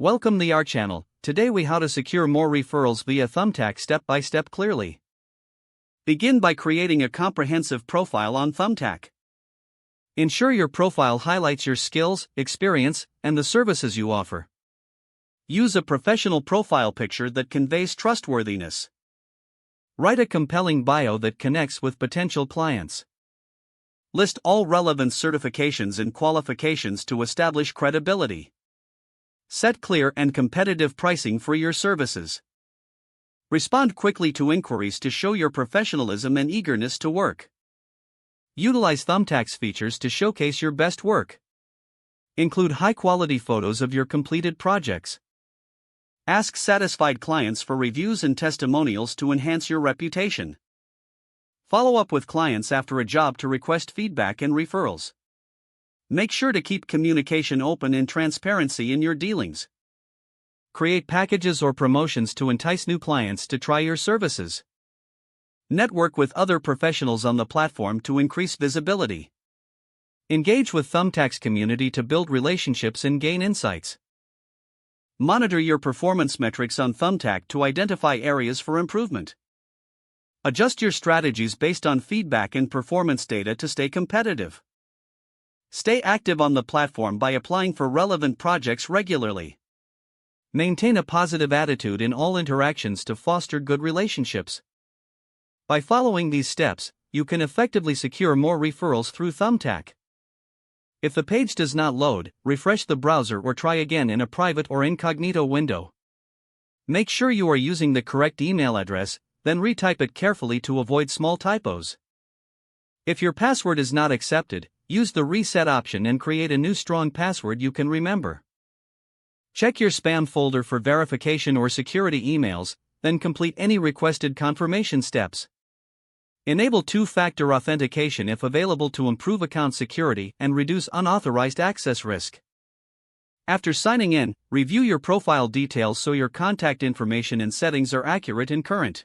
Welcome to our channel. Today we how to secure more referrals via Thumbtack step by step clearly. Begin by creating a comprehensive profile on Thumbtack. Ensure your profile highlights your skills, experience, and the services you offer. Use a professional profile picture that conveys trustworthiness. Write a compelling bio that connects with potential clients. List all relevant certifications and qualifications to establish credibility. Set clear and competitive pricing for your services. Respond quickly to inquiries to show your professionalism and eagerness to work. Utilize Thumbtack's features to showcase your best work. Include high-quality photos of your completed projects. Ask satisfied clients for reviews and testimonials to enhance your reputation. Follow up with clients after a job to request feedback and referrals. Make sure to keep communication open and transparency in your dealings. Create packages or promotions to entice new clients to try your services. Network with other professionals on the platform to increase visibility. Engage with Thumbtack's community to build relationships and gain insights. Monitor your performance metrics on Thumbtack to identify areas for improvement. Adjust your strategies based on feedback and performance data to stay competitive. Stay active on the platform by applying for relevant projects regularly. Maintain a positive attitude in all interactions to foster good relationships. By following these steps, you can effectively secure more referrals through Thumbtack. If the page does not load, refresh the browser or try again in a private or incognito window. Make sure you are using the correct email address, then retype it carefully to avoid small typos. If your password is not accepted, use the reset option and create a new strong password you can remember. Check your spam folder for verification or security emails, then complete any requested confirmation steps. Enable two-factor authentication if available to improve account security and reduce unauthorized access risk. After signing in, review your profile details so your contact information and settings are accurate and current.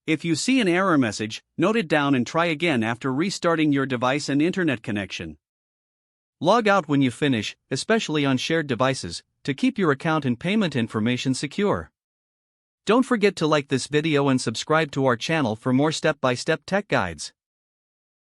If you see an error message, note it down and try again after restarting your device and internet connection. Log out when you finish, especially on shared devices, to keep your account and payment information secure. Don't forget to like this video and subscribe to our channel for more step-by-step tech guides.